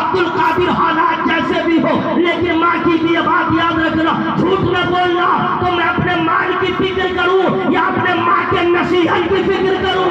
अब्दुल कादिर हालात जैसे भी हो, लेकिन माँ की भी ये बात याद रखना, झूठ न बोलना। तो मैं अपने माल की फिक्र करूं या अपने माँ के नसीहत की फिक्र करूं?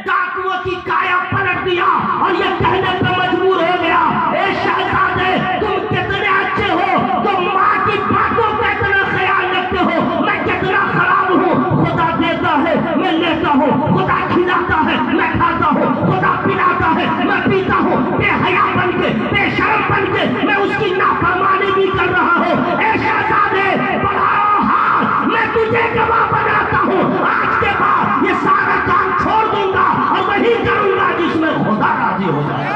डाकुओं की काया पलट दिया और ये कहने पर मजबूर हो गया, ए शहजादे तुम कितने अच्छे हो, तुम माँ की बातों का इतना ख्याल रखते हो, मैं कितना खराब हूँ। खुदा देता है मैं लेता हूँ, खुदा खिलाता है मैं खाता हूँ, खुदा पिलाता है मैं पीता हूँ, बेहया बन के बेशर्म बन के मैं उसकी नाफरमानी भी कर रहा हूँ। ए शहजादे बढ़ाओ हाथ, मैं तुझे गवाह बनाता हूँ। आज के बाद ये सारा काम छोड़ दूंगा और वही करूंगा जिसमें खुदा राजी हो जाए।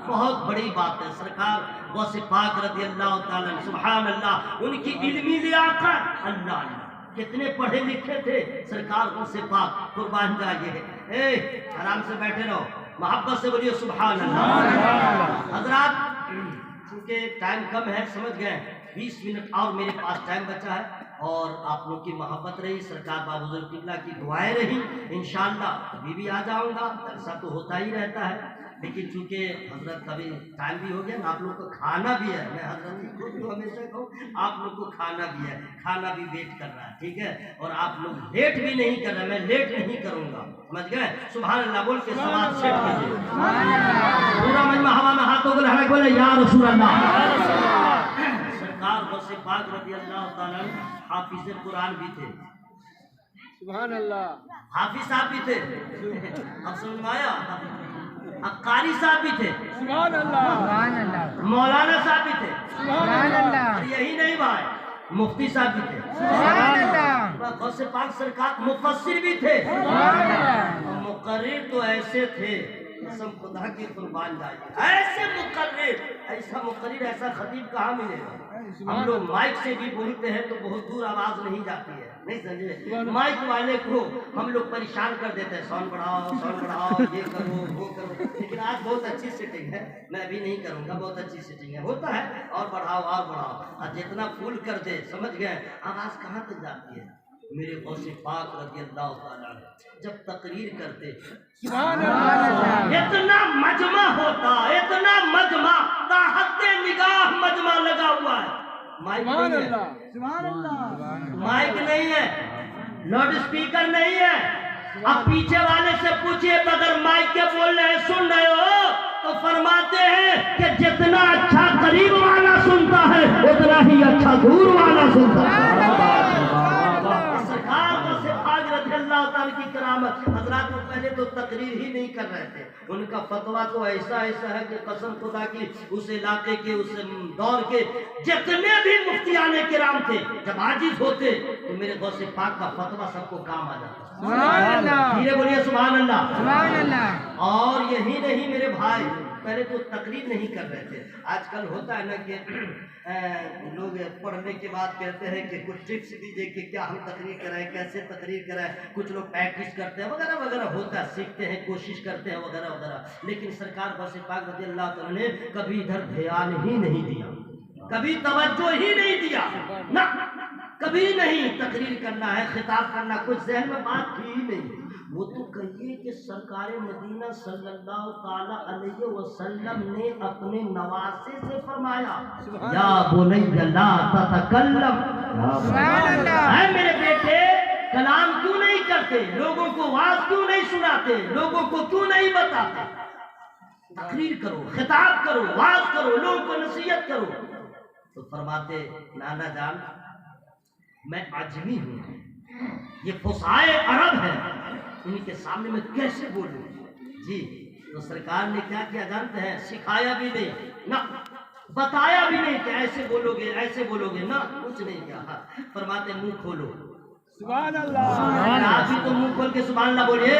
बहुत बड़ी बात है। सरकार गौसे पाक रज़ी अल्लाह ताला सुभान अल्लाह, उनकी इल्मी लियाकत, अल्लाह कितने पढ़े लिखे थे सरकार गौसे पाक, कुर्बान जाइए। ए आराम से बैठे रहो, मोहब्बत से बोलिए सुभान अल्लाह। हजरात क्योंकि टाइम कम है, समझ गए, 20 मिनट और मेरे पास टाइम बचा है और आप लोग की मोहब्बत रही, सरकार बाबूज़ुर्ग किबला की दुआएं रही, इंशाअल्लाह कभी भी आ जाऊंगा। ऐसा तो होता ही रहता है, लेकिन चूंकि हजरत कभी टाइम भी हो गया ना, आप लोग को खाना भी है। मैं हजरत जी खुद तो हमेशा कहूँ आप लोग को खाना भी है, खाना भी वेट कर रहा है, ठीक है। और आप लोग लेट भी नहीं कर रहे, मैं लेट नहीं करूँगा, समझ गए। सुभान अल्लाह बोल के समाज सेट कीजिए। पूरा मजमा हवा में हाथों को लहरा के बोले या रसूल अल्लाह। सरकार गौसे पाक रज़ी अल्लाह ताला हाफिज़ कुरान भी थे, सुभान अल्लाह, हाफिज साहब भी थे, अब समझ में आया, कारी साहब भी थे, सुभान अल्लाह, मौलाना साहब भी थे, सुभान अल्लाह, और यही नहीं भाई, मुफ्ती साहब भी थे, सुभान अल्लाह, गौसे पाक सरकार मुफस्सिर भी थे, सुभान अल्लाह, मुकर्रिर तो ऐसे थे, कसम खुदा की कुर्बान जाए, ऐसे मुकर्रिर, ऐसा मुकर्रिर ऐसा खतीब कहाँ मिलेगा। हम लोग माइक से भी बोलते हैं तो बहुत दूर आवाज नहीं जाती है, नहीं समझे। माइक वाले को हम लोग परेशान कर देते हैं, साउंड बढ़ाओ, ये करो वो करो। लेकिन आज बहुत अच्छी सेटिंग है, मैं भी नहीं करूंगा, बहुत अच्छी सेटिंग है, होता है और बढ़ाओ और जितना फुल कर दे, समझ गए, आवाज कहाँ तक जाती है। मेरे गौसे पाक रज़ी अल्लाह ताला जब तकरीर करते, इतना मजमा होता, इतना मजमा, ताहते निगाह मजमा लगा हुआ है, माइक नहीं है, माइक नहीं है, लाउड स्पीकर नहीं है। अब पीछे वाले से पूछिए, बगैर माइक के बोल रहे हैं, सुन रहे हो, तो फरमाते हैं कि जितना अच्छा करीब वाला सुनता है उतना ही अच्छा दूर वाला सुनता है। की करामत हजरात वो पहले तो तकरीर ही नहीं कर रहे थे, उनका फतवा तो ऐसा है कि कसम खुदा की उस इलाके के उस दौर के जितने भी मुफ्तियाने किराम थे, जब आजिज होते तो मेरे गौसे पाक का फतवा सबको काम आ जाता। धीरे बोलिए सुभान अल्लाह। और यही नहीं मेरे भाई, पहले तो तकरीर नहीं कर रहे थे। आजकल होता है ना कि लोग पढ़ने के बाद कहते हैं कि कुछ टिप्स दीजिए कि क्या हम तकरीर कराएं, कैसे तकरीर कराएं। कुछ लोग प्रैक्टिस करते हैं वगैरह वगैरह, होता है, सीखते हैं, कोशिश करते हैं वगैरह वगैरह। लेकिन सरकार गौसे पाक रज़ी अल्लाह ताला ने कभी इधर ध्यान ही नहीं दिया, कभी तवज्जो ही नहीं दिया ना, कभी नहीं। तकरीर करना है, खिताब करना, कुछ जहन में बात थी ही नहीं। वो तो कहिए कि सरकार मदीना सल्लल्लाहु ताला अलैहि वसल्लम ने अपने नवासे से फरमाया, या बुनैया ला ततकल्लम, है मेरे बेटे कलाम क्यों नहीं करते, लोगों को वाज क्यों नहीं सुनाते, लोगों को क्यों नहीं बताते। तकरीर करो, खिताब करो, वाज करो, लोगों को नसीहत करो। तो फरमाते, नाना जान मैं अजमी हूँ, ये फुसाए अरब है, इनके सामने मैं कैसे बोलूं जी। तो सरकार ने क्या किया जानते हैं, सिखाया भी नहीं ना, बताया भी नहीं कि ऐसे बोलोगे ना, कुछ नहीं किया। फरमाते मुंह खोलो, सुभान अल्लाह, आप भी तो मुंह खोल के सुभान अल्लाह बोलिए।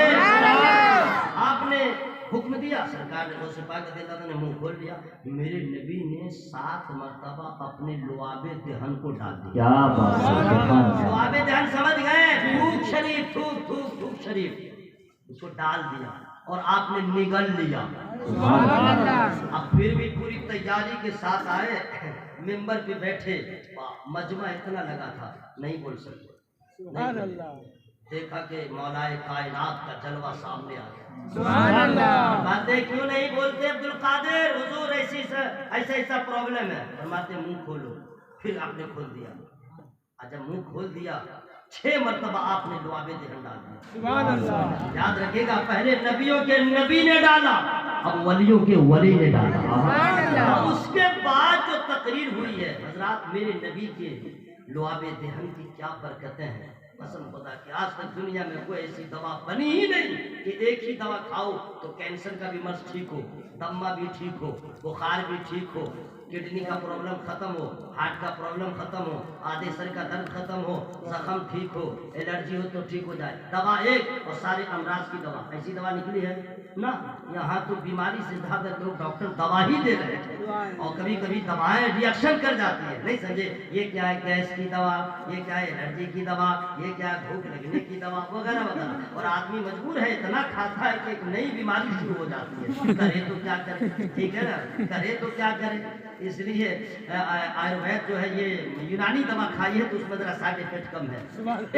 आपने हुक्म दिया, सरकार ने गौसे पाक ने मुंह खोल दिया। मेरे नबी ने 7 मरतबा अपने लुआबे दहन को डाल दिया। क्या बात है, लुआबे दहन समझ गए, थूक शरीफ, थूक शरीफ, उसको डाल दिया और आपने निगल लिया। अब फिर भी पूरी तैयारी के साथ आए, मिंबर पे बैठे, मजमा इतना लगा था नहीं बोल सकते, देखा कि मौलाए कायनात का जलवा सामने आ गया। सुभान अल्लाह। बातें क्यों नहीं बोलते अब्दुल कादिर हुजूर, ऐसा प्रॉब्लम है। फरमाते मुंह खोलो। फिर आपने खोल दिया। जब मुंह खोल दिया 6 मरतबा आपने दुआबे देहन डाल दिया। सुभान अल्लाह। याद रखिएगा, पहले नबियों के नबी ने डाला, अब वलियों के वली ने डाला। और उसके बाद जो तकरीर हुई है हजरात, मेरे नबी के दुआबे देहन की क्या बरकतें हैं। कसम खुदा की आज तक दुनिया में कोई ऐसी दवा बनी ही नहीं कि एक ही दवा खाओ तो कैंसर का भी मर्ज ठीक हो, दम्मा भी ठीक हो, बुखार भी ठीक हो, किडनी का प्रॉब्लम खत्म हो, हार्ट का प्रॉब्लम खत्म हो, आधे सर का दर्द खत्म हो, जख्म ठीक हो, एलर्जी हो तो ठीक हो जाए। दवा एक और सारे अमराज की दवा। ऐसी दवा निकली है ना? यहाँ तो बीमारी से ज्यादा लोग डॉक्टर दवा ही दे रहे हैं और कभी कभी दवाएं रिएक्शन कर जाती है। नहीं समझे, ये क्या है गैस की दवा, ये क्या है एलर्जी की दवा, ये क्या है भूख लगने की दवा वगैरह वगैरह। और आदमी मजबूर है, इतना खाता है कि एक नई बीमारी शुरू हो जाती है। करे तो क्या करे, ठीक है ना, करे तो क्या करे। इसलिए आयुर्वेद जो है ये यूनानी दवा खाई है तो उसमें जरा साइड इफेक्ट कम है।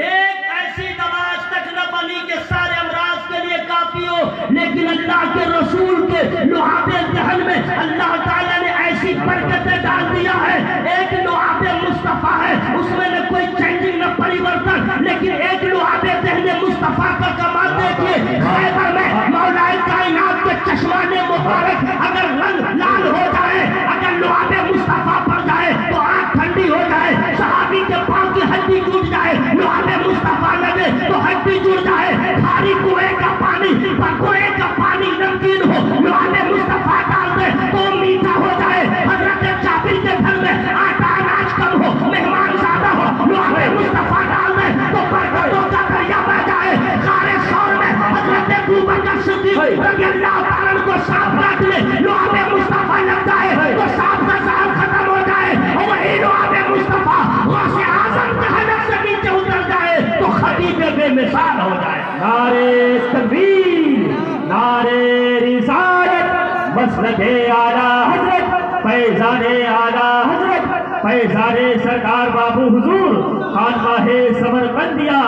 एक ऐसी दवा आज तक न बनी कि सारे अमराज के लिए काफी हो, लेकिन अल्लाह के रसूल के लुआबे दहन में अल्लाह ताला ने ऐसी बरकतें डाल दिया है। एक लुआबे मुस्तफा है, उसमें न कोई चेंजिंग न परिवर्तन, लेकिन एक लुआबे दहन मुस्तफा का कमाल देखिए। खैबर में मौलाए कायनात के चश्माने मुबारक अगर रंग लाल हो जाए, अगर लुआबे मुस्तफा पड़ जाए तो आंख ठंडी हो जाए, सहाबी के पांव की हड्डी टूट जाए, लुआबे मुस्तफा लगे तो हड्डी जुड़ जाए, खारी कुएं का पानी कुएं का पानी नमकीन हो, लुआबे मुस्तफा डाल दे तो मीठा हो जाए। हजरत जाबिर के घर में आटा अनाज कम हो, मेहमान ज्यादा हो, लुआबे मुस्तफा डाल दे तो बरकतों का दरिया बह जाए। सारे शौर में हजरत अबू बकर सिद्दीक रज़ियल्लाहु ताला अन्हु को सांप काट ले, लुआबे मुस्तफा लग जाए तो सांप का जहर खत्म हो जाए। और वही लुआबे मुस्तफा गौसे आज़म के हलक से नीचे उतर जाए तो खलीफे बेमिसाल हो जाए। नारे तकबीर, नारे रिसालत, मसलके आला हजरत, फैज़ाने आला हजरत, फैज़ाने सरकार बाबू हुजूर खानकाहे समरकंदिया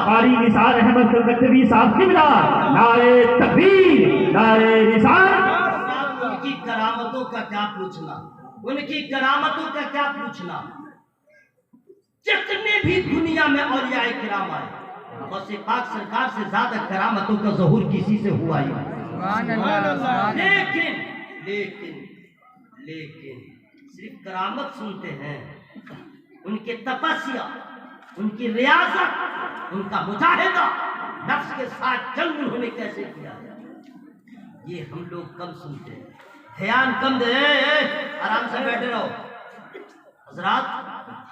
कारी निसार अहमद कलकत्तवी साहब किबला। नारे तकबीर, नारे रिसालत। उनकी करामतों का क्या पूछना, उनकी करामतों का क्या पूछना। जितने भी दुनिया में औलियाए किराम आए, गौसे पाक सरकार से ज्यादा करामतों का ज़हूर किसी से हुआ ही नहीं। लेकिन लेकिन लेकिन सिर्फ करामत सुनते हैं, उनके तपस्या, उनकी रियाजत, उनका मुजाहिदा, नफ्स के साथ जंग उन्होंने कैसे किया ये हम लोग कम सुनते हैं। ध्यान कम दे, आराम से बैठे रहो। हजरात,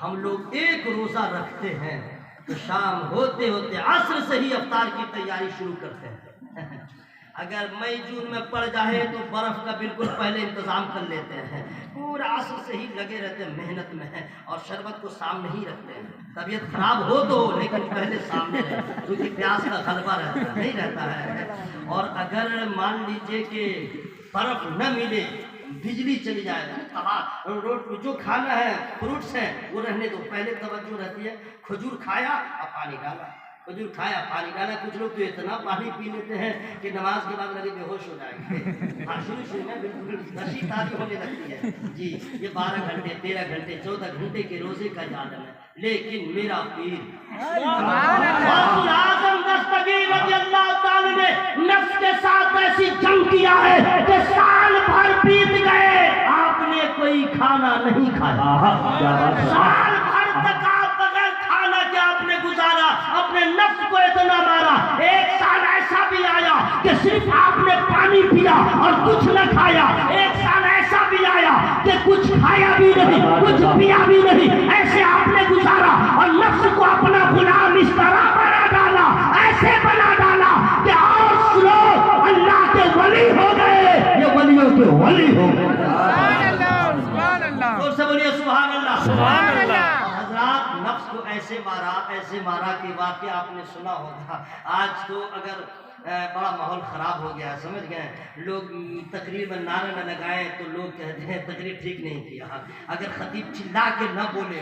हम लोग एक रोजा रखते हैं तो शाम होते होते असर से ही इफ्तार की तैयारी शुरू करते हैं। अगर मई जून में पड़ जाए तो बर्फ का बिल्कुल पहले इंतजाम कर लेते हैं, पूरा असर से ही लगे रहते हैं, मेहनत में है और शरबत को सामने ही रखते हैं। तबीयत खराब हो तो लेकिन पहले सामने रहे, क्योंकि प्यास का गलबा रहता नहीं रहता है। और अगर मान लीजिए कि बर्फ न मिले, बिजली चली जाए, रोड जो खाना है फ्रूट्स है वो रहने दो, पहले तवज्जो रहती है। खजूर खाया और पानी डाला, खजूर खाया पानी डाला। कुछ लोग तो इतना पानी पी लेते हैं कि नमाज के बाद लगे बेहोश हो जाएंगे। हाँ, शुरू में बिल्कुल नशी ताज़ी होने लगती है जी। ये 12 घंटे 13 घंटे 14 घंटे के रोजे का आदम है। लेकिन मेरा पीर आज़म दस्तगीर रज़ियल्लाहु ताला ने नफ्स के साथ ऐसी जंग किया है कि साल भर बीत गए, आपने कोई खाना नहीं खाया। साल भर तक आप बगैर खाना के आपने गुजारा, अपने नफ्स को इतना मारा। एक साल ऐसा भी आया कि सिर्फ आपने पानी पिया और कुछ न खाया। एक साल ऐसा भी आया कि कुछ खाया भी नहीं, कुछ पिया भी नहीं, ऐसे आपने गुजारा और नफ्स को अपना गुलाम इस तरह बना डाला, ऐसे बना डाला कि और लोग अल्लाह के वली हो गए, ये वलियों के वली हो गए। जोर से बोलिए सुभान अल्लाह, सुभान अल्लाह। नफ्स को ऐसे मारा कि वाकई आपने सुना होगा। आज तो अगर बड़ा माहौल ख़राब हो गया, समझ गए। लोग तकरीर में नारा न लगाए तो लोग कहते हैं तकरीर ठीक नहीं किया। अगर खतीब चिल्ला के न बोले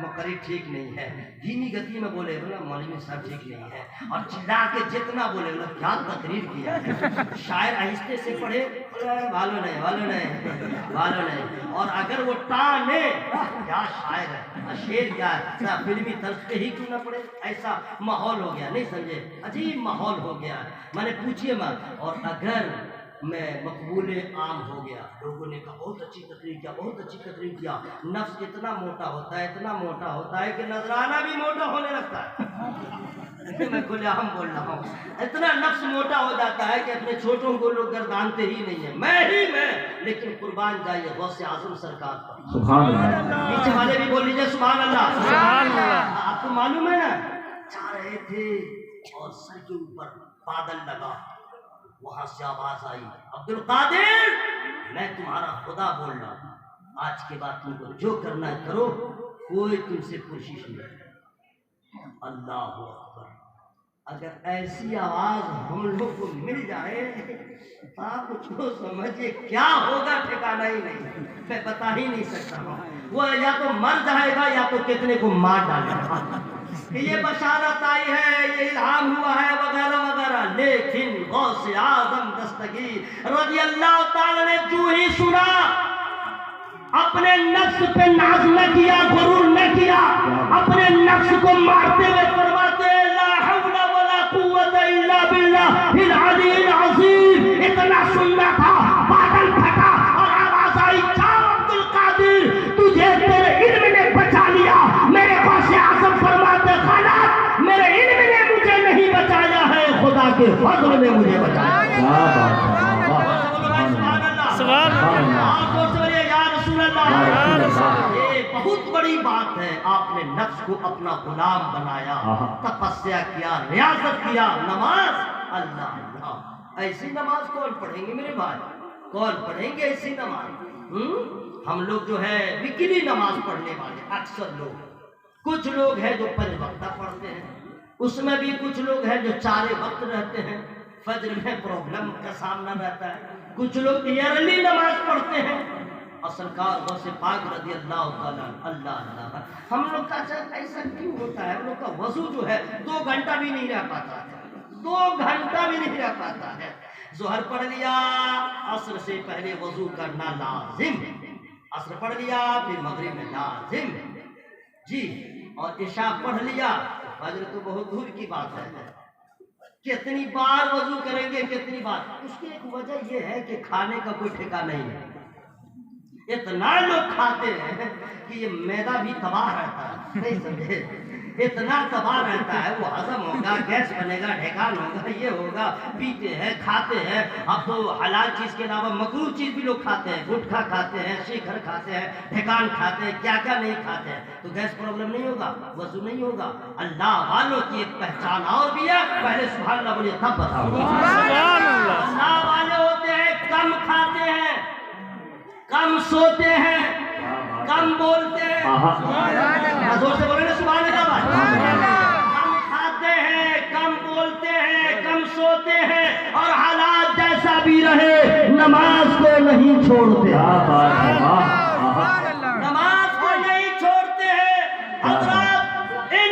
मकरी ठीक नहीं है, धीमी गति में बोले बोला मौलवी साहब ठीक नहीं है, और चिल्ला के जितना बोले बोला क्या तकरीर किया है। शायर आहिस्ते से पढ़े वालो नहीं वालो नहीं वालो नहीं, और अगर वो टाने क्या शायर है, शेर क्या है, फिल्मी तर्ज पे ही क्यों ना पड़े। ऐसा माहौल हो गया, नहीं समझे, अजीब माहौल हो गया। मैंने पूछिए मत। और अगर मैं मकबूल आम हो गया, लोगों ने कहा बहुत अच्छी तकरीर किया, बहुत अच्छी तकरीर किया, नफ्स इतना मोटा होता है, इतना मोटा होता है कि नजराना भी मोटा होने लगता है। मैं खुलेआम बोल रहा हूँ, इतना नफ्स मोटा हो जाता है कि अपने छोटों को लोग गर्दानते ही नहीं है, मैं ही मैं। लेकिन कुर्बान जाइए गौसे आजम सरकार पर, सुभान अल्लाह। पीछे वाले भी बोल लीजिए सुभान अल्लाह। सुभान अल्लाह। आपको मालूम है ना, जा रहे थे और सर के ऊपर बादल लगा, वहां से आवाज आई, अब्दुल कादिर मैं तुम्हारा खुदा बोल रहा हूं, आज के बाद तुमको जो करना है करो, कोई तुमसे कोशिश नहीं। अल्लाह अकबर। अगर ऐसी आवाज हम लोग को मिल जाए आप उसको समझिए क्या होगा, ठिकाना ही नहीं, मैं बता ही नहीं सकता हूँ। वो या तो मर जाएगा या तो कितने को मार डालेगा कि ये बशारत आई है, ये इल्हाम हुआ है वगैरह वगैरह। लेकिन गौसे आजम दस्तगीर रज़ी अल्लाह ताला ने जो ही सुना, अपने नफ्स पे नाज न किया, गुरूर न किया, अपने नफ्स को मारते हुए फरमाते ला हौला वला कुव्वता इल्ला बिल्लाहिल अलील अज़ीम। इतना सुनना था, बादल फटा और आवाज आई, जाओ अब्दुल कादिर तुझे तेरे इल्म ने बचा लिया। मेरे गौसे आजम फरमाते गलत, मेरे इल्म ने मुझे नहीं बचाया है, खुदा के फज़ल ने मुझे बचाया। क्या बात है, सुभान अल्लाह। ये बहुत बड़ी बात है, आपने नफ्स को अपना गुलाम बनाया, तपस्या किया, रियाजत किया, नमाज अल्लाह अल्लाह। ऐसी नमाज कौन पढ़ेंगे मेरे भाई, कौन पढ़ेंगे ऐसी नमाज। हम लोग जो है विकली नमाज पढ़ने वाले अक्सर लोग, कुछ लोग हैं जो 5 वक्त पढ़ते हैं, उसमें भी कुछ लोग हैं जो 4 वक्त रहते हैं, फज्र में प्रॉब्लम का सामना रहता है। कुछ लोग ईयरली नमाज पढ़ते हैं, और सरकार गौसे पाक रज़ी अल्लाह ताला अल्लाह अल्लाह। हम लोग का ऐसा क्यों होता है, हम लोग का वजू जो है 2 घंटा भी नहीं रह पाता है, 2 घंटा भी नहीं रह पाता है। जोहर पढ़ लिया, असर से पहले वजू करना लाजिम, असर पढ़ लिया फिर मगरिब में लाजिम जी, और इशा पढ़ लिया, फज्र तो बहुत दूर की बात है। कितनी बार वजू करेंगे, कितनी बार। उसकी एक वजह यह है कि खाने का कोई ठिकाना नहीं है। इतना लोग खाते हैं कि ये मैदा भी तबाह रहता है, नहीं समझे, इतना तबाह रहता है, वो हजम होगा, गैस बनेगा, ढेकान होगा, ये होगा, पीते हैं, खाते हैं। अब तो हलाल चीज के अलावा मकरूह चीज भी लोग खाते हैं, गुटखा खाते हैं, शिखर खाते हैं, ढेकान खाते हैं, क्या क्या नहीं खाते हैं, तो गैस प्रॉब्लम नहीं होगा, वजू नहीं होगा। अल्लाह वालों की एक पहचान और भी है, पहले सुभान अल्लाह बोलिए तब बताओ। अल्लाह वाले होते हैं कम खाते हैं, कम सोते हैं, कम बोलते हैं, जोर से बोले ना सुभान अल्लाह। कम खाते हैं, कम बोलते हैं, कम सोते हैं, और हालात जैसा भी रहे नमाज को नहीं छोड़ते, नमाज को नहीं छोड़ते हैं। हज़रत इन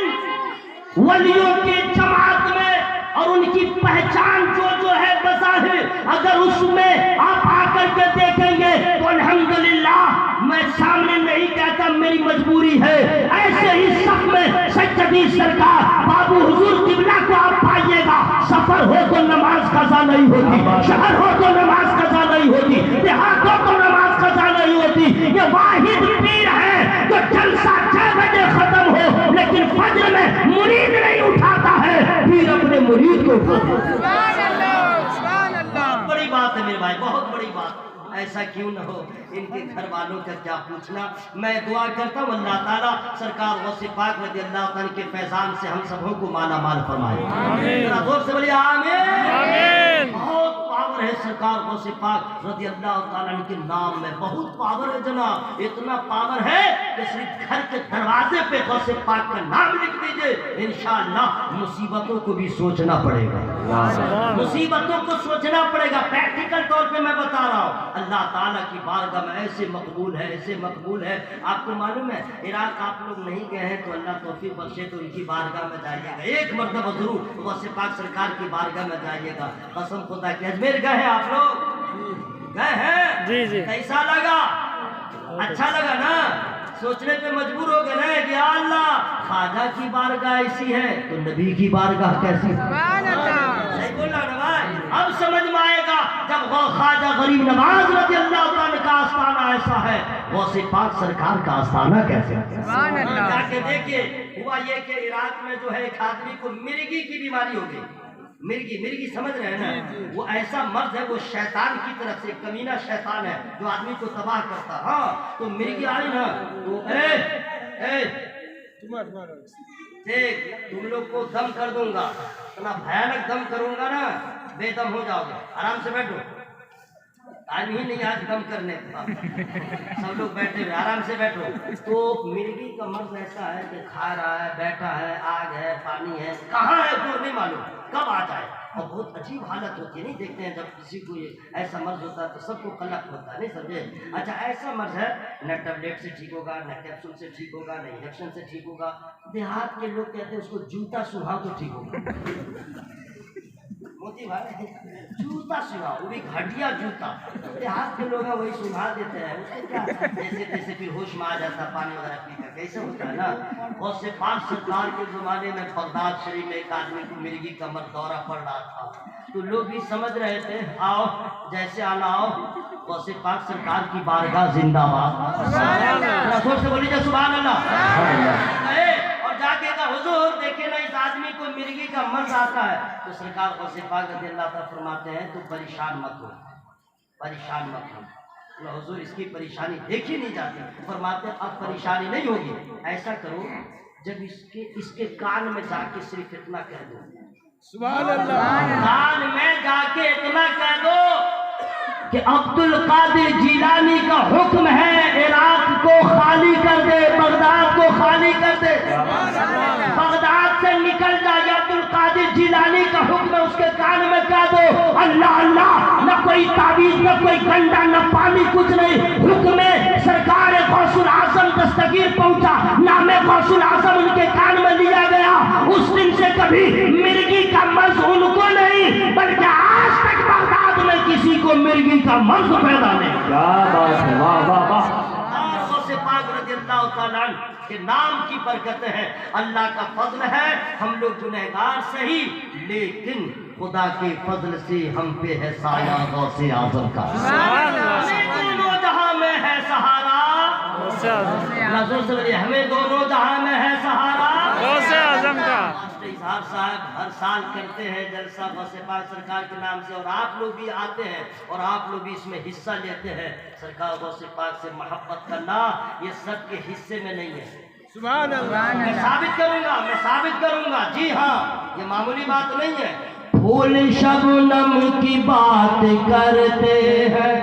वलियों की जमात में और उनकी पहचान जो है बज़ाहिर, अगर उसमें आप आकर के देखेंगे तो अल्हम्दुलिल्लाह, मैं सामने नहीं कहता, मेरी मजबूरी है। ऐसे ही सब में सज्जदी सरकार बाबू हुजूर किबला को आप पाइएगा। सफर हो तो नमाज कज़ा नहीं होती, शहर हो तो नमाज कज़ा नहीं होती, देहात हो तो नमाज कज़ा नहीं होती। ये वाहिद पीर है जो जलसा 6 बजे खत्म हो, लेकिन फज्र में मुरीद नहीं उठाता है, पीर अपने मुरीद को उठाता है। बहुत बड़ी बात है मेरे भाई, बहुत बड़ी बात। ऐसा क्यों न हो, इनके घर वालों का क्या पूछना। मैं दुआ करता हूँ अल्लाह ताला सरकार गौसे पाक रज़ी अल्लाह ताला के फैजान से हम सबों को माला माल फरमाए। जोर से बोलिए आमीन। बहुत पावर है सरकार गौसे पाक रज़ी अल्लाह ताला अन्हु के नाम में बहुत पावर है जनाब। इतना पावर है कि सिर्फ घर के दरवाजे पे गौसे पाक का नाम लिख दीजिए, इंशाअल्लाह मुसीबतों को भी सोचना पड़ेगा, मुसीबतों को सोचना पड़ेगा। प्रैक्टिकल तौर पे मैं बता रहा हूँ, अल्लाह ताला की बारगाह में ऐसे मकबूल है, ऐसे मकबूल है। आपको मालूम है इराक आप लोग नहीं गए हैं तो अल्लाह तौफीक बख्शे तो उनकी बारगाह में जाइएगा, एक मरतबा जरूर गौसे पाक सरकार की बारगाह में जाइएगा। कसम खुदा की। अजमेर गए हैं आप लोग? गए हैं? जी जी। कैसा लगा? अच्छा लगा ना? सोचने पे मजबूर हो गए ना कि या अल्लाह ख्वाजा की बारगाह ऐसी है तो नबी की बारगाह कैसी? सही बोला ना भाई? अब समझ में आएगा जब ख्वाजा गरीब नवाज रज़ी अल्लाह ताला का आस्थाना ऐसा है, गौसे पाक सरकार का आस्थाना कैसे? जाके देखिए। हुआ ये कि इराक में जो है एक आदमी को मिर्गी की बीमारी हो गई। मिर्गी समझ रहे हैं ना? वो ऐसा मर्ज है, वो शैतान की तरफ से, कमीना शैतान है जो आदमी को तबाह करता। हाँ, तो मिर्गी आई ना तो देख तुम लोग को दम कर दूंगा, इतना भयानक दम करूंगा ना बेदम हो जाओगे। आराम से बैठो, टाइम ही नहीं आज दम करने का। सब लोग बैठे हुए, आराम से बैठो। तो मिर्गी का मर्ज ऐसा है कि खा रहा है, बैठा है, आग है, पानी है, कहाँ है वो नहीं मालूम, कब आ जाए। और बहुत अजीब हालत होती है, नहीं देखते हैं जब किसी को ये ऐसा मर्ज होता है तो सबको कलक होता है, नहीं समझे? अच्छा ऐसा मर्ज है न टैबलेट से ठीक होगा, न कैप्सूल से ठीक होगा, न इंजेक्शन से ठीक होगा। देहात के लोग कहते हैं उसको जूता सुहाओ तो ठीक होगा। मोती भाई जूता सुना, वो भी घटिया जूता। देहात के लोग वही सुना देते हैं, उसके क्या जैसे जैसे फिर होश में आ जाता पानी वगैरह पीकर, कैसे होता है ना। गौसे पाक सरकार के ज़माने में बगदाद शरीफ में एक आदमी को मिर्गी का मर्ज दौरा पड़ रहा था, तो लोग भी समझ रहे थे आओ जैसे आना आओ, गौसे पाक सरकार की बारगाह जिंदाबाद। जोर से बोलिए सुभान अल्लाह। और जाके कहा हुजूर देखिए ना इस आदमी को मिर्गी का मर्ज आता है। तो सरकार गौसे पाक रज़ी अल्लाह ताला फरमाते हैं तो परेशान मत हो, परेशान मत हो। तो हुजूर इसकी परेशानी देखी नहीं जाती। फरमाते हैं अब परेशानी नहीं होगी, ऐसा करो जब इसके कान में जाके सिर्फ इतना कह दो, सुभान अल्लाह, कान में जाके इतना कह दो कि अब्दुल कादिर जिलानी का हुक्म है इराक को खाली कर दे, बगदाद को खाली कर दे, बगदाद से निकल जाए। अब्दुल कादिर जिलानी का हुक्म है, उसके कान में कह दो अल्लाह अल्लाह, न कोई ताबीज न कोई गंडा न पानी कुछ नहीं, हुक्म है सरकार गौसुल आजम दस्तगीर पहुंचा, नामे गौसुल आजम उनके कान में लिया गया। उस दिन से कभी मिर्गी का मर्ज उनको नहीं बल्कि आज तक बगदाद में किसी को मिर्गी का मर्ज पैदा नहीं। क्या बात है, वाह वाह वाह। पाक रज़ी अल्लाह ताला के नाम की बरकत है, अल्लाह का फजल है। हम लोग गुनहगार सही लेकिन खुदा के फजल से हम पे है साया गौसे आजम का। दोनों जहां में है सहारा, हमें दोनों जहां में है सहारा गौसे आजम का। इजहार साहब हर साल करते हैं जलसा गौसे पाक सरकार के नाम से, और आप लोग भी आते हैं और आप लोग भी इसमें हिस्सा लेते हैं। सरकार गौसे पाक से मोहब्बत करना ये सबके हिस्से में नहीं है। सुभान अल्लाह। मैं साबित करूंगा, जी हाँ, ये मामूली बात नहीं है। फूल शबनम की बात करते हैं,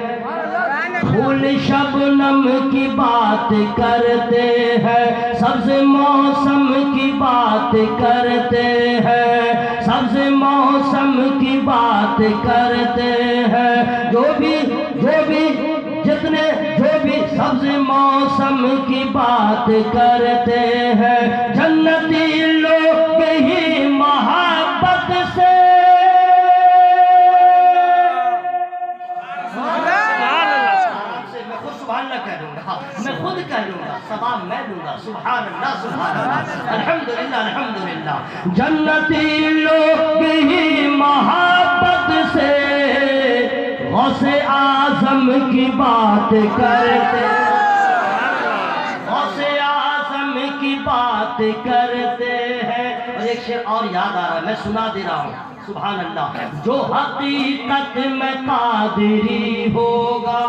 फूल शबनम की बात करते हैं, सब्ज मौसम की बात करते हैं, सब्ज मौसम की बात करते हैं। जो भी सब्ज मौसम की बात करते हैं, जन्नती लोग ही मोहब्बत से मैं खुद कह लूंगा, सवाब मैं लूंगा। सुभान अल्लाह, सुभान अल्लाह, अल्हम्दुलिल्लाह, अल्हम्दुलिल्लाह। जन्नती लोग ही मोहब्बत से गौसे आजम की बात करते, गौसे आजम की बात करते हैं। और एक शेर और याद आ रहा है, मैं सुना दे रहा हूँ। सुभान अल्लाह। जो हकीकत में कादिरी होगा,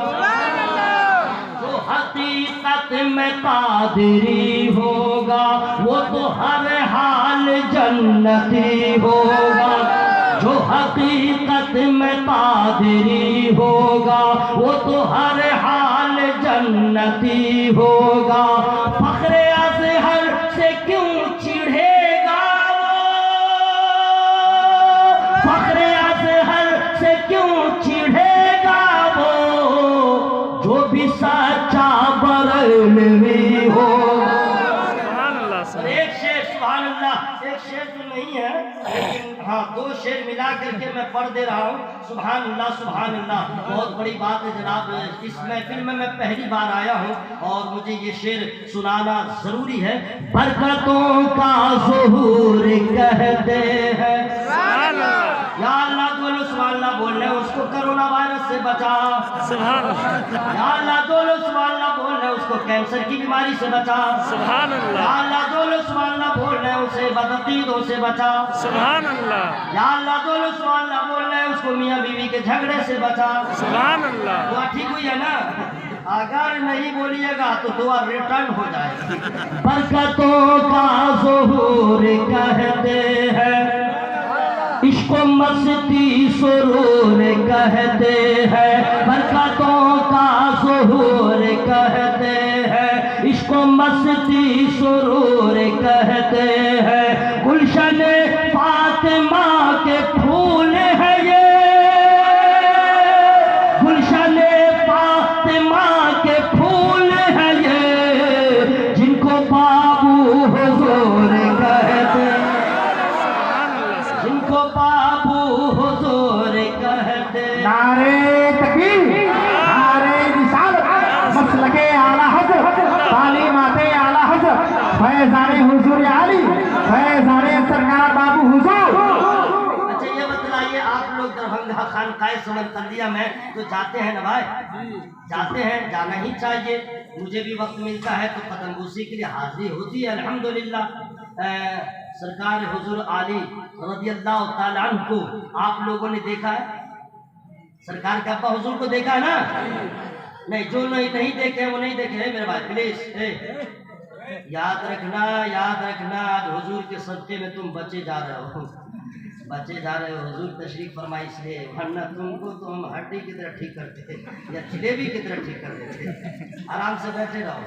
हकीकत में कादिरी होगा, वो तो हर हाल जन्नती होगा। जो हकीकत में कादरी होगा वो तो हर हाल जन्नती होगा। फख्रे अज़हर से क्यों चिढ़ेगा वो, फख्रे अज़हर से क्यों चिढ़ेगा वो, जो भी सच्चा बरेलवी हो। एक शेर सुभान अल्लाह, एक शेर तो नहीं है लेकिन हाँ दो शेर मिला करके मैं पढ़ दे रहा हूँ। सुभान अल्लाह सुभान अल्लाह, बहुत बड़ी बात है जनाब। इस महफिल में मैं पहली बार आया हूँ और मुझे ये शेर सुनाना जरूरी है। बरकतों का ज़ुहूर कहते हैं, या अल्लाह बोलो सुभान अल्लाह बोल रहे उसको कोरोना वायरस से बचा, या अल्लाह बोलो सुभान अल्लाह बोल रहे उसको कैंसर की बीमारी से बचा, सुभान अल्लाह, या अल्लाह बोलो सुभान अल्लाह बोल रहे उसे बदअकीदों से बचा, सुभान अल्लाह, या अल्लाह बोलो सुभान अल्लाह बोल रहे उसको मियाँ बीवी के झगड़े से बचा। सुभान अल्लाह। दुआ ठीक हुई है ना? अगर नहीं बोलिएगा तो दुआ रिटर्न हो जाएगी। बरकतों का ज़ुहूर कहते हैं, इसको मस्ती सुरूर कहते हैं। बरकतों का ज़ुहूर कहते हैं, इसको मस्ती सुरूर कहते हैं। गुलशन फातिमा के फूल है ये, गुलशन फातिमा के फूल है ये, जिनको बाबू हुजूर कहते हैं, जिनको बाबू हुजूर कहते। नारे तकबीर, नारे रिसालत, मसलके आला हज़रत, तालीमाते आला हज़रत, फैज़ाने हुजूर आली, फैज़ाने सरकार बाबू हुजूर। अच्छा ये बतलाइए, आप लोग दरभंगा खानकाए समरकंदिया में तो जाते हैं ना भाई? जाते हैं, जाना ही चाहिए। मुझे भी वक्त मिलता है तो कदमबूसी के लिए हाजिरी होती है अल्हम्दुलिल्लाह। सरकार हुजूर आली रज़ियल्लाहु ताला अन्हु को आप लोगों ने देखा है? सरकार के अब्बा हुजूर को देखा है ना? नहीं, जो नहीं देखे वो नहीं देखे है मेरे भाई, प्लीज याद रखना, याद रखना। आज हुजूर के सदके में तुम बचे जा रहे हो, बचे जा रहे हो। हुजूर तशरीफ फरमाई इसलिए, वरना तुमको तो हम हड्डी की तरह ठीक करते या जलेबी की तरह ठीक कर देते। आराम से बैठे रहो।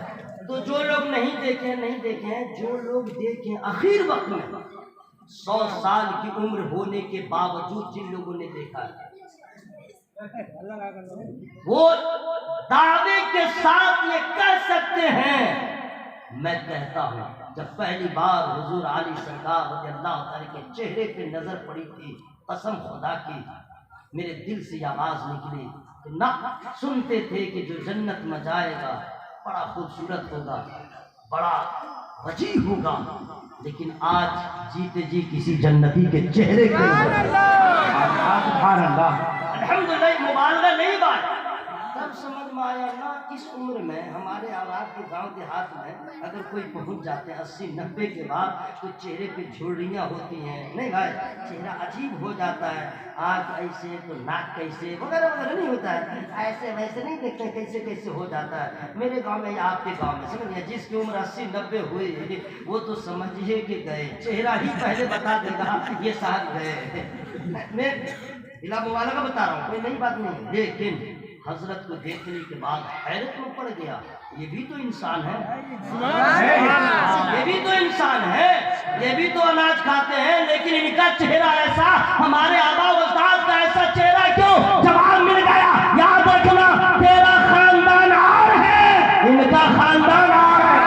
तो जो लोग नहीं देखे नहीं देखे, जो लोग देखे आखिर वक्त में 100 साल की उम्र होने के बावजूद जिन लोगों ने देखा है वो दावे के साथ ये कह सकते हैं, मैं कहता हूँ जब पहली बार हुजूर आली सरकार रज़ियल्लाहु ताला के चेहरे पे नजर पड़ी थी, कसम खुदा की मेरे दिल से आवाज निकली कि ना, सुनते थे कि जो जन्नत में जाएगा बड़ा खूबसूरत होगा, बड़ा वजीह होगा, लेकिन आज जीते जी किसी जन्नती के चेहरे के अल्हम्दुलिल्लाह मुबालगा नहीं बात। तब समझ में आया ना, इस उम्र में हमारे आवाज के गांव देहात में अगर कोई पहुंच जाते हैं 80-90 के बाद तो चेहरे पे झुर्रियाँ होती हैं, नहीं भाई, चेहरा अजीब हो जाता है, आँख ऐसे तो नाक कैसे वगैरह वगैरह नहीं होता है, ऐसे वैसे नहीं देखते कैसे कैसे हो जाता है। मेरे गांव में या आपके गांव में समझिए, जिसकी उम्र 80-90 हुई वो तो समझिए कि गए, चेहरा ही पहले बता देगा ये साथ गए। मैं इला मुबालगा का बता रहा हूँ, कोई नई बात नहीं। लेकिन हजरत को देखने के बाद हैरत में पड़ गया, ये भी तो इंसान है, ये भी तो इंसान है, ये भी तो अनाज खाते हैं, लेकिन इनका चेहरा ऐसा, हमारे आबा उस्ताद का ऐसा चेहरा क्यों? जवाब मिल गया, याद रखना, तेरा खानदान और है, इनका खानदान और है,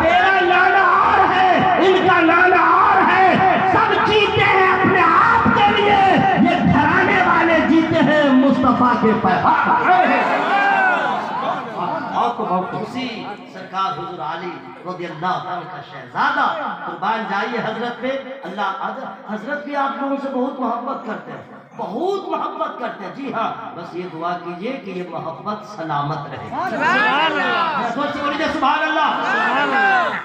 तेरा नाना और है, इनका नाना और है, सब जीते हैं अपने आप के लिए, ये घराने वाले जीते हैं मुस्तफा के पैगाम। उसी सरकार हुजूर आली रज़ियल्लाहु ताला का शहजादा कुर्बान जाइए हजरत पे। अल्लाह हजरत भी आप लोगों से बहुत मोहब्बत करते हैं, बहुत मोहब्बत करते हैं। जी हाँ, बस ये दुआ कीजिए कि ये मोहब्बत सलामत रहे। सुभान अल्लाह।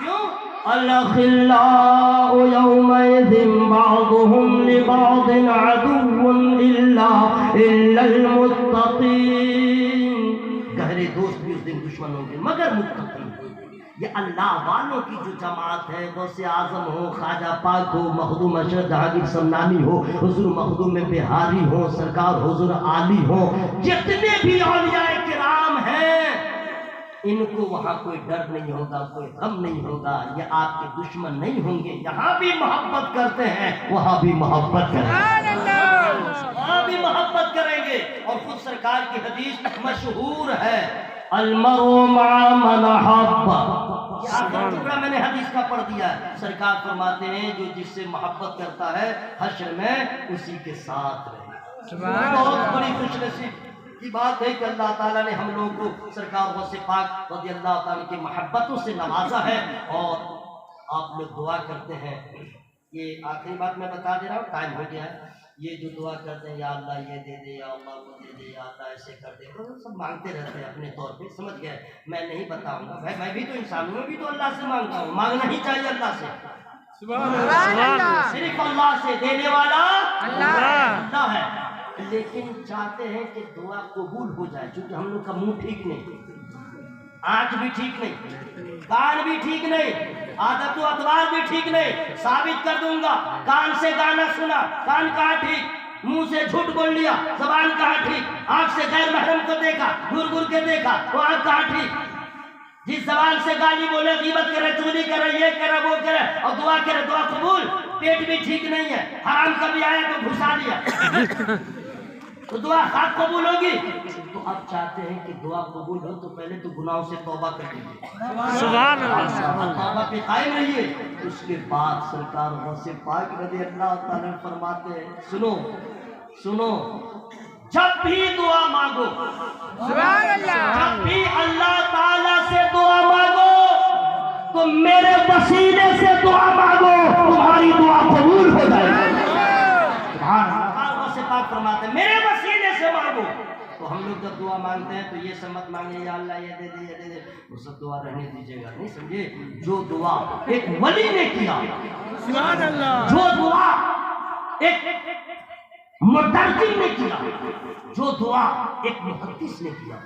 क्यों? अल-खिल्लाउ यौमइज़िन बअदुहुम लिबअदिन अदुव्वुन इल्लल मुत्तक़ीन। गहरे दोस्त भी उस दिन दुश्मन होंगे मगर मुत्तक़ीन। ये अल्लाह वालों की जो जमात है, गौसे आजम हो, ख्वाजा पाक हो, मखदूम अशरफ जहांगीर समनानी हो, हुजूर मखदूम बिहारी हो, सरकार हुजूर आली हो, जितने भी औलियाए किराम हैं, इनको वहाँ कोई डर नहीं होगा, कोई गम नहीं होगा, ये आपके दुश्मन नहीं होंगे। यहाँ भी मोहब्बत करते हैं, वहाँ भी मोहब्बत करेंगे, वहाँ भी मोहब्बत करेंगे। और खुद सरकार की हदीस मशहूर है, अलमरु मअ मन अहब्ब। आखिरी टुकड़ा मैंने हदीस का पढ़ दिया है। सरकार फरमाते हैं जो जिससे मोहब्बत करता है हश्र में उसी के साथ रहे। बहुत बड़ी खुशनसीब की बात है कि अल्लाह ताला ने हम लोगों को सरकार गौसे पाक रज़ी अल्लाह ताला की मोहब्बतों से नवाजा है। और आप लोग दुआ करते हैं, ये आखिरी बात मैं बता दे रहा हूँ, टाइम हो गया है। ये जो दुआ करते हैं, या अल्लाह ये दे दे, या अल्लाह वो दे दे, या अल्लाह ऐसे कर दे, तो सब मांगते रहते हैं अपने तौर पे, समझ गए। मैं नहीं बताऊंगा भाई, मैं भी तो इंसान हूँ, मैं भी तो अल्लाह से मांगता हूँ, मांगना ही चाहिए अल्लाह से। सिर्फ अल्लाह से, देने वाला अल्लाह है। लेकिन चाहते हैं कि दुआ कबूल हो जाए, क्योंकि हम लोग का मुंह ठीक नहीं, आंख भी ठीक नहीं, कान भी ठीक नहीं, आदत व अतवार भी ठीक नहीं। साबित कर दूंगा, कान से गाना सुना, कान कहाँ ठीक, मुंह से झूठ बोल लिया, जबान कहाँ ठीक, आंख से गैर महरम को देखा, घूर घूर के देखा, वो आंख कहाँ ठीक। जिस जबान से गाली बोले, ग़ीबत करे, चुगली करे, ये करे, वो करे, और दुआ करे, दुआ कबूल। पेट भी ठीक नहीं है, हराम कभी आया तो घुसा लिया, तो दुआ खाक कबूल होगी। तो अब चाहते हैं कि दुआ कबूल हो तो पहले तो गुनाहों से तौबा कर लीजिए, सुभान अल्लाह, तौबा पे कायम रहिए। उसके बाद सरकार गौसे पाक रज़ी अल्लाह ताला फरमाते हैं, सुनो सुनो, जब भी दुआ मांगो, जब भी अल्लाह ताला से दुआ मांगो तो मेरे वसीले से दुआ मांगो, तुम्हारी दुआ कबूल हो जाएगी। पाक फरमाते हैं मेरे वसीले से मांगो। तो हम लोग जब दुआ मांगते हैं तो ये सब मत मांगे, या अल्लाह ये दे दे, ये दे दे, वो सब दुआ रहने दीजिएगा, नहीं समझे। जो दुआ एक वली ने किया, सुभान अल्लाह, जो दुआ एक मुतर्जिम ने किया, जो दुआ एक मुहद्दिस ने किया,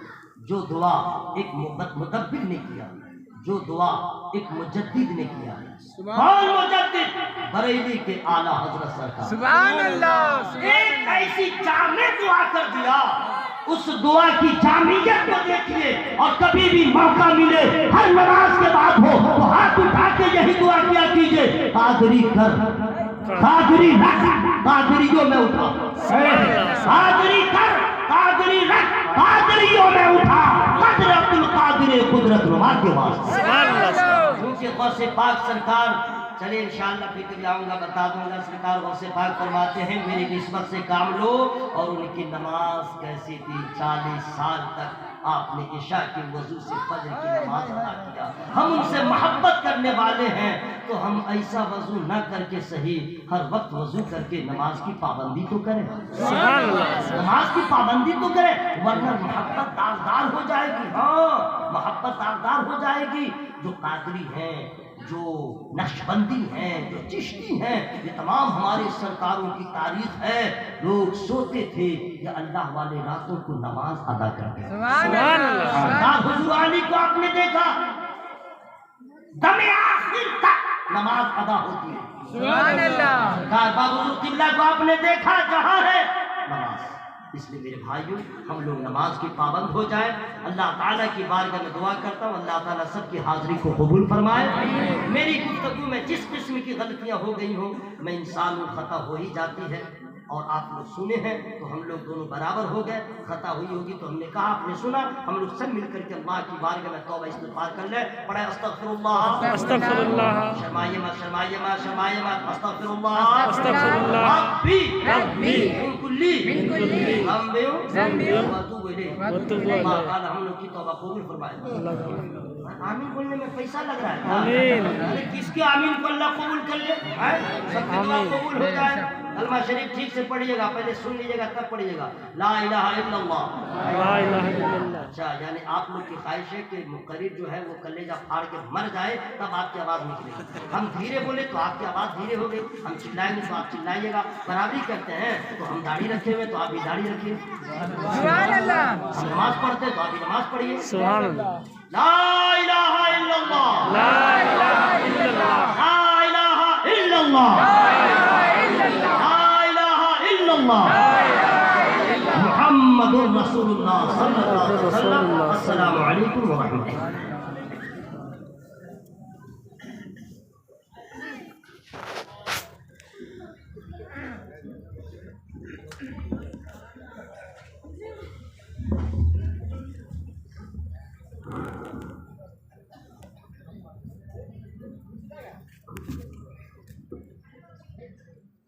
जो दुआ एक मुदब्बिर ने किया, जो दुआ एक मुजद्दिद ने किया। कौन मुजद्दिद? बरेली के आला हजरत सरकार, सुभान अल्लाह। एक ऐसी जामे दुआ कर दिया, उस दुआ की जामियत को देखिए। और कभी भी मौका मिले, हर नमाज के बाद हो तो हाथ उठा के यही दुआ किया कीजिए, कादरी कर, कादरी रख, कादरियों में उठा, कादरी कर, कादरी रख, कादरियों में उठा, कदर अब्दुल कादिर कुदरत नुमा के वास्ते। क्योंकि गौसे पाक सरकार, चलिए इंशाअल्लाह फिर कभी आऊँगा बता दूंगा। सरकार गौसे पाक फरमाते हैं मेरी निस्बत से काम लो। और उनकी नमाज कैसी थी, 40 साल तक आपने इशा की वजू से फजर की नमाज अदा किया। हम उनसे मोहब्बत करने वाले हैं तो हम ऐसा वजू न करके सही, हर वक्त वजू करके नमाज की पाबंदी तो करें, नमाज की पाबंदी तो करें, वरना मोहब्बत दागदार हो जाएगी। हाँ, मोहब्बत दागदार हो जाएगी। जो कादरी हैं, जो नक्शबंदी हैं, जो चिश्ती हैं, ये तमाम हमारे सरकारों की तारीफ है। लोग सोते थे, ये अल्लाह वाले रातों को नमाज अदा करते थे। सरकार हुजूर आली को आपने देखा, दमे आखिर तक नमाज अदा होती है। सुभान अल्लाह। सरकार बाबुल किबला को आपने देखा, जहाँ है नमाज। इसलिए मेरे भाइयों, हम लोग नमाज की पाबंद हो जाए। अल्लाह ताला की बारगाह में दुआ करता हूँ, अल्लाह ताला सबकी हाजिरी को कबूल फरमाए। मेरी गुफ्तगू में जिस किस्म की गलतियाँ हो गई हों, मैं इंसान हूँ, खता हो ही जाती है। और आप लोग सुने हैं तो हम लोग दोनों बराबर हो गए। खता हुई होगी तो हमने कहा, आपने सुना, हम लोग सब मिलकर के अल्लाह की बारगाह में तौबा इस्तिग़फ़ार कर ले। पढ़े अस्तग़फ़िरुल्लाह, अस्तग़फ़िरुल्लाह, शर्माइए मत, शर्माइए मत, शर्माइए मत, अस्तग़फ़िरुल्लाह, अस्तग़फ़िरुल्लाह, रब्बी मिन कुल्ली ज़ंबिन व अतूबु इलैह। अल्लाह ताला हम लोग की तौबा कबूल फरमाए। आमीन बोलने में पैसा लग रहा है। आमीन। अरे किसके आमीन को अल्लाह कबूल कर ले, सबकी दुआ कबूल हो जाए। कलमा शरीफ ठीक से पढ़िएगा, पहले सुन लीजिएगा तब पढ़िएगा। ला इलाहा इल्लल्लाह। ला इलाहा इल्लल्लाह। अच्छा, यानी आप लोग की ख्वाहिश है कि मुकर्रिर जो है वो कलेजा फाड़ के मर जाए तब आपकी आवाज़ निकलेगी। हम धीरे बोले तो आपकी आवाज़ धीरे हो गई, हम चिल्लाएंगे तो आप चिल्लाइएगा। बराबरी करते हैं तो हम दाढ़ी रखे हुए तो आप भी दाढ़ी रखिए, सुभान अल्लाह। हम नमाज पढ़ते तो आप भी नमाज पढ़िए। सुभान अल्लाह। ला इलाहा इल्लल्लाह। ला इलाहा इल्लल्लाह। ला इलाहा इल्लल्लाह। ला इलाहा इल्लल्लाह। मुहम्मदुर रसूलुल्लाह सल्लल्लाहु अलैहि वसल्लम। अस्सलामु अलैकुम व रहमतुल्लाह।